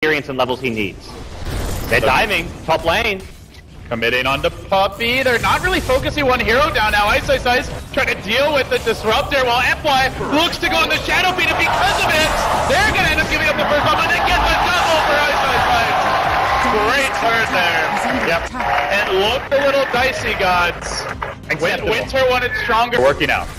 experience and levels he needs. They're diving, top lane. Committing onto Puppy. They're not really focusing one hero down now. Ice trying to deal with the disruptor while FY looks to go on the Shadow Beat, and because of it, they're going to end up giving up the first one, but they get the double for Ice. Great turn there. Yep. And look a little dicey, gods. Winter wanted stronger. Working out.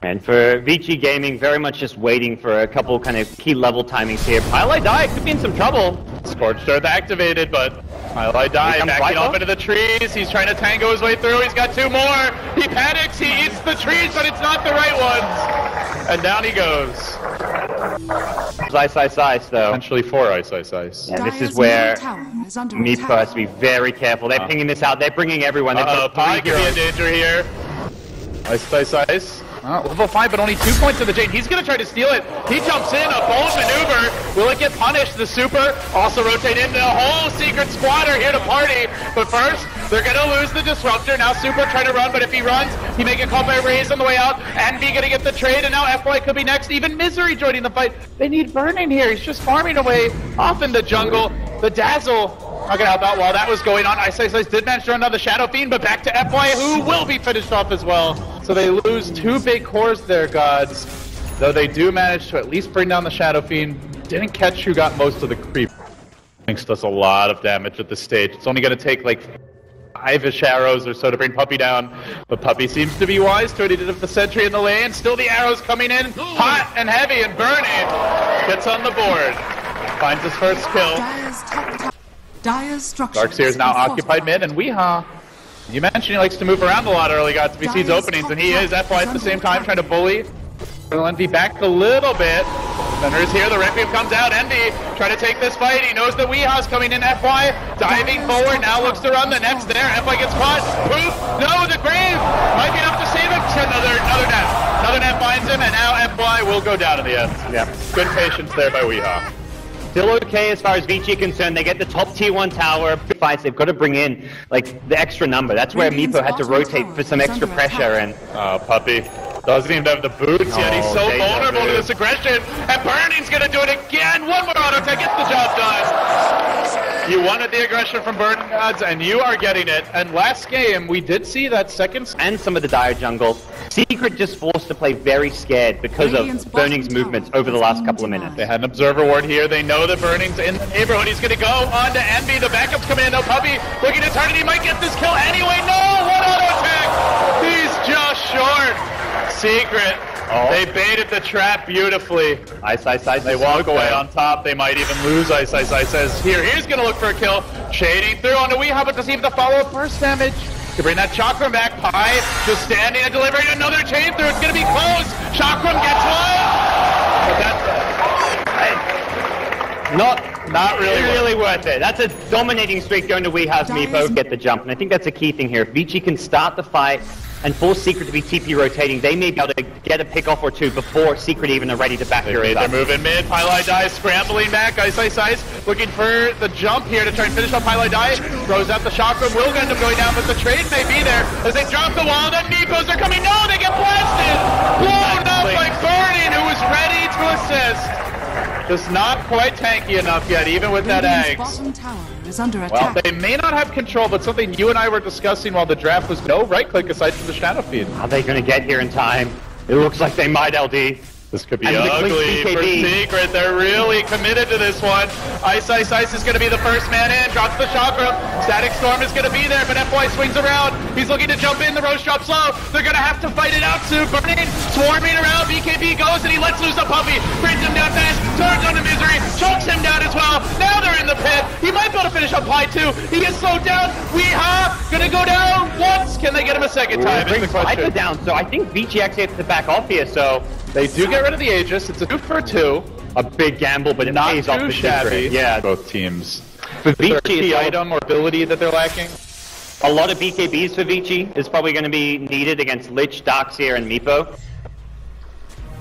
And for VG Gaming, very much just waiting for a couple kind of key level timings here. Highlight Die could be in some trouble. Scorched Earth activated, but Highlight Die backing off into the trees. He's trying to tango his way through. He's got two more. He panics. He eats the trees, but it's not the right ones. And down he goes. Ice, though. Potentially for Ice. Yeah, this is where Meepo has to be very careful. They're pinging this out. They're bringing everyone. Pi could be in danger here. Ice. Level 5, but only 2 points to the Jade. He's going to try to steal it. He jumps in, a bold maneuver. Will it get punished? The super also rotate into a whole Secret squad are here to party. But first, they're going to lose the disruptor. Now super trying to run, but if he runs, he may get caught by Raze on the way out. And be going to get the trade, and now FY could be next. Even Misery joining the fight. They need Burning here. He's just farming away off in the jungle. The Dazzle not gonna help out while that was going on. Ice did manage to run another Shadow Fiend, but back to FY, who will be finished off as well. So they lose two big cores there, gods. Though they do manage to at least bring down the Shadow Fiend. Didn't catch who got most of the creep. Lynx does a lot of damage at this stage. It's only gonna take like 5-ish arrows or so to bring Puppy down. But Puppy seems to be wise to it. He did it the sentry in the lane. Still the arrows coming in hot and heavy, and Burning gets on the board. Finds his first kill. Darkseer is now occupied mid, and Weehaw, you mentioned he likes to move around a lot early, got to be sees openings, and he is. FY at the same time trying to bully. Envy back a little bit. Thunder is here, the Requiem comes out. Envy trying to take this fight. He knows that Weehaw's coming in. FY diving forward, now looks to run. The net's there. FY gets caught. Poof! No, the grave might be enough to save him. Another net. Another net finds him, and now FY will go down in the end. Yeah, good patience there by Weehaw. Still okay as far as VG is concerned. They get the top tier 1 tower. Fights, they've got to bring in like the extra number. That's where Meepo had to rotate for some extra pressure. And Puppy doesn't even have the boots yet. He's so vulnerable to this aggression. And Burning's gonna do it again. One more auto attack, gets the job done. You wanted the aggression from Burning, gods, and you are getting it. And last game, we did see that second and some of the dire jungle. Secret just forced to play very scared because of Burning's movements over the last couple of minutes. They had an observer ward here. They know that Burning's in the neighborhood. He's going to go on to Envy. The backup's coming in. No, Puppy looking to turn it. He might get this kill anyway. No! One auto attack! He's just short. Secret. They baited the trap beautifully. Ice. They walk away on top. They might even lose. Ice says, he's going to look for a kill. Shading through onto Weehaw, but does he have the follow-up burst damage? To bring that Chakram back. Pi just standing and delivering another chain through. It's going to be close. Chakram gets one. But that's not really worth it. That's a dominating streak going to Weehaw's Meepo. Get the jump. And I think that's a key thing here. If VG can start the fight and force Secret to be TP rotating, they may be able to get a pick-off or two before Secret even are ready to back your They're moving mid. Highlight Die scrambling back. Ice looking for the jump here to try and finish off Highlight Die. Throws out the Chakram. Will end up going down, but the trade may be there as they drop the wall. Then Meepos are coming. No, they get blasted. Blown up by Burning, who was ready to assist. Just not quite tanky enough yet, even with that Eggs. Well, they may not have control, but something you and I were discussing while the draft was no right-click aside from the Shadow Fiend. Are they going to get here in time? It looks like they might, LD. This could be ugly for Secret. They're really committed to this one. Ice is going to be the first man in. Drops the Chakra. Static Storm is going to be there, but FY swings around. He's looking to jump in. The Roche drops low. They're going to have to fight it out soon. Burning, swarming around. BKB goes, and he lets loose a Puppy. Brings him down fast. Turns on to Misery. Chokes him down as well. Now they're in the pit. He might be able to finish up Pi too. He gets slowed down. Weehaw going to go down once. Can they get him a second time? Is the question. Down. So I think VG actually has to back off here, so they do get rid of the Aegis. It's a 2 for 2. A big gamble, but it pays off the shabby. Yeah, both teams. For VG, key item or ability that they're lacking? A lot of BKBs for VG is probably going to be needed against Lich, Darkseer, and Meepo.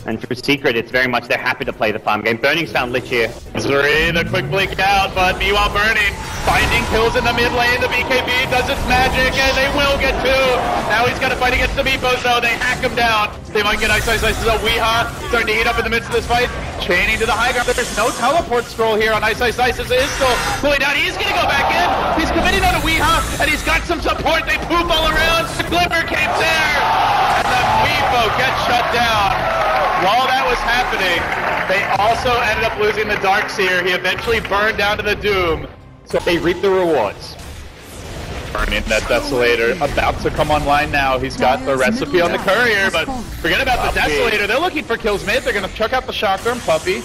And for Secret, it's very much they're happy to play the farm game. Burning's found Lich here. Zuri, the quick blink out, but meanwhile Burning finding kills in the mid lane. The BKB does its magic, and they will get two. Now he's got to fight against the Meepos, though. They hack him down. They might get Ice. Weeha starting to heat up in the midst of this fight. Chaining to the high ground. There's no teleport scroll here on Ice. Is still pulling down. He's going to go back in. He's committing on a Weeha, and he's got some support. They poop all around. The Glimmer came there, and the Meepo gets shut down. While that was happening, they also ended up losing the Darkseer. He eventually burned down to the Doom. So they reap the rewards. Burning that Desolator, about to come online now. He's got the recipe on the Courier, but forget about the Desolator. They're looking for kills mid. They're going to chuck out the Chakram. Puppy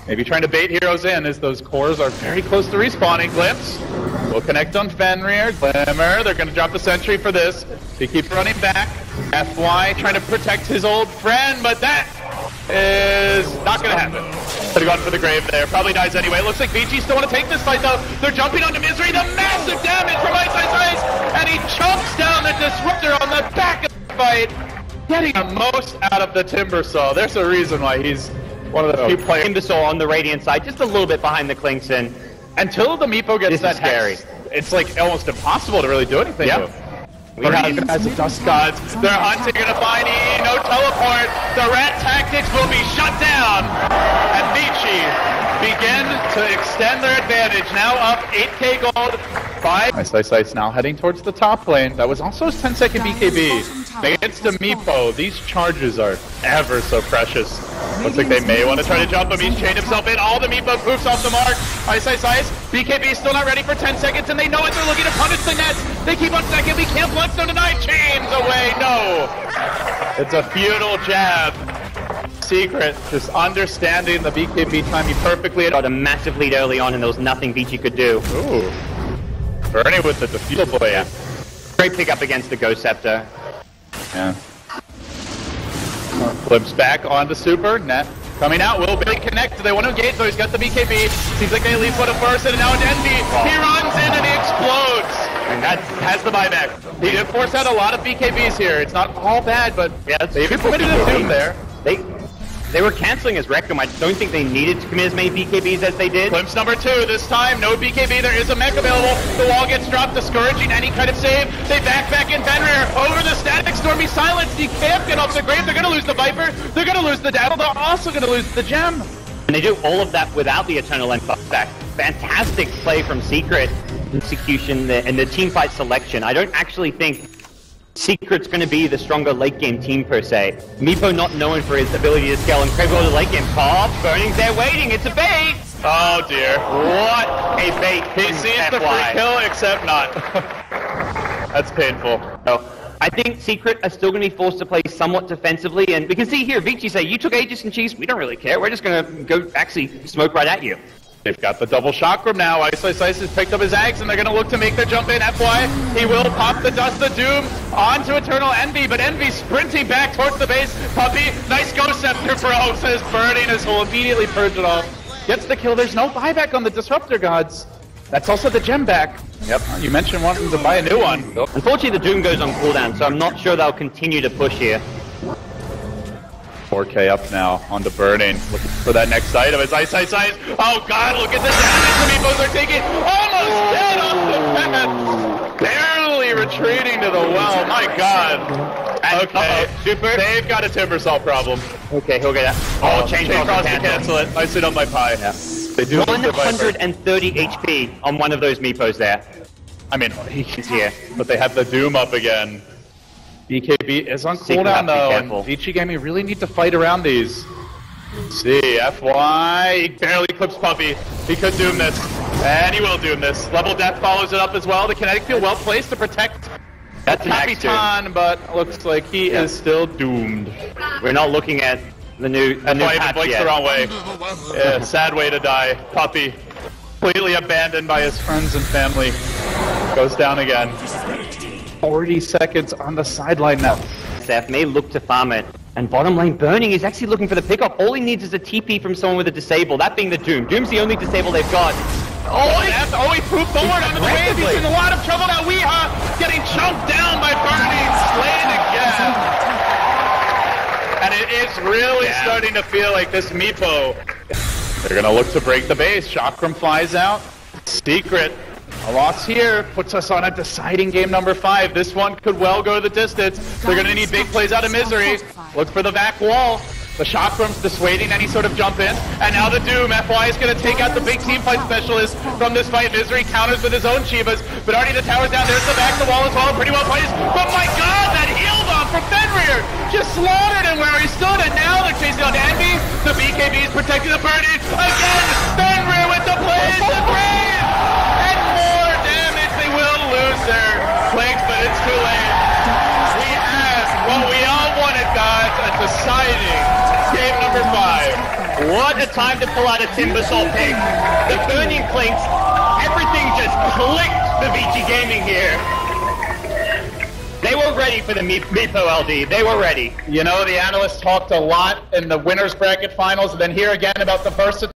maybe trying to bait heroes in as those cores are very close to respawning. Glimpse will connect on Fenrir. Glimmer, they're going to drop the sentry for this. He keeps running back. FY trying to protect his old friend, but that is not going to happen. Could have gone for the grave there. Probably dies anyway. It looks like VG still want to take this fight, though. They're jumping onto Misery. The massive damage from Ice. And he chomps down the Disruptor on the back of the fight, getting the most out of the Timbersaw. There's a reason why he's one of the few players. Timbersaw on the Radiant side, just a little bit behind the Klinkson. Until the Meepo gets that scary. hex, it's like almost impossible to really do anything with. Even as the Dust Gods, they're hunting and finding no teleport. The rat tactics will be shut down. And Vici begin to extend their advantage. Now up 8k gold. 5. Ice now heading towards the top lane. That was also his 10-second BKB. Against the Meepo, these charges are ever so precious. Looks like they may want to try to jump him. He's chained himself in. All the Meepo poofs off the mark. Ice. BKB still not ready for 10 seconds, and they know it. They're looking to punish the Nets. They keep on second. We can't flex them tonight. Chains away. No. It's a futile jab. Secret just understanding the BKB timing perfectly. Got a massive lead early on, and there was nothing Vici could do. Ooh. Bernie with the defeat blade. Yeah. Great pickup against the Ghost Scepter. Yeah. Flips back onto Super. Net coming out. Will Billy connect? They want to engage, though. He's got the BKB. Seems like they at least want to burst it, and now it's Envy. He runs in and he explodes. And that has the buyback. He did force out a lot of BKBs here. It's not all bad, but yeah, they've committed a Doom there. They were canceling his Rectum. I don't think they needed to commit as many BKBs as they did. Glimpse number 2. This time, no BKB. There is a mech available. The wall gets dropped, discouraging any kind of save. They back in Fenrir. Over the Static Storm. He's silenced. He can't get off the grave. They're going to lose the Viper. They're going to lose the Dazzle. They're also going to lose the Gem. And they do all of that without the Eternal Lens back. Fantastic play from Secret. Execution and the team fight selection. I don't actually think Secret's going to be the stronger late game team per se. Meepo not known for his ability to scale incredible to late game. Cobb, Burning's there waiting. It's a bait. Oh dear. What a bait. He sees the free kill, except not. That's painful. So, I think Secret are still going to be forced to play somewhat defensively, and we can see here Vici say, you took Aegis and Cheese, we don't really care. We're just going to go actually smoke right at you. They've got the double chakram now. Ice has picked up his Ags, and they're going to look to make their jump in. FY, he will pop the Dust of Doom onto Eternal Envy, but Envy sprinting back towards the base. Puppy, nice Ghost Scepter for O, says Burning as he'll immediately purge it off. Gets the kill. There's no buyback on the Disruptor Gods. That's also the gem back. Yep, you mentioned wanting to buy a new one. Unfortunately, the Doom goes on cooldown, so I'm not sure they'll continue to push here. 4k up now onto Burning, looking for that next item. It's Ice. Oh god, look at the damage the Meepos are taking. Almost dead off the path. Barely retreating to the well. My god. Okay, Super. They've got a Timbersaw problem. Okay, he'll get that. Oh, Chain Cross to cancel it. I sit on my pie. Yeah. They do 130 HP on one of those Meepos there. I mean, he's here, but they have the Doom up again. BKB is on cooldown though, and Vici Gaming really need to fight around these. See, FY, he barely clips Puppy. He could Doom this, and he will Doom this. Level Death follows it up as well. The kinetic field well placed to protect that's Capitan, but looks like he is still doomed. We're not looking at the new patch blinks the wrong way. Yeah, sad way to die. Puppy, completely abandoned by his friends and family, goes down again. 40 seconds on the sideline now. Seth may look to farm it. And bottom lane Burning is actually looking for the pickup. All he needs is a TP from someone with a disable, that being the Doom. Doom's the only disable they've got. He pooped forward onto the wave. He's in a lot of trouble now. Weeha getting chunked down by Burning. Slain again. And it is really starting to feel like this Meepo. They're going to look to break the base. Chakram flies out. Secret. A loss here puts us on a deciding game number 5. This one could well go the distance. They're going to need big plays out of Misery. Look for the back wall. The Chakram's dissuading any sort of jump in. And now the Doom. FY is going to take out the big team fight specialist from this fight. Misery counters with his own Chivas. But already the tower's down. There's the back of the wall as well. Pretty well played. But my god, that heal bomb from Fenrir just slaughtered him where he stood. And now they're chasing on Envy. The BKB is protecting the Birdie. Again, Fenrir with the plays. The brave. And more damage. They will lose their flanks, but it's too late. We have what we all wanted, guys. A deciding game number 5. What a time to pull out a Timbersol pick. The burning clinks, everything just clicked for VG Gaming here. They were ready for the Meepo LD. They were ready. You know, the analysts talked a lot in the winners bracket finals, and then here again about the versatile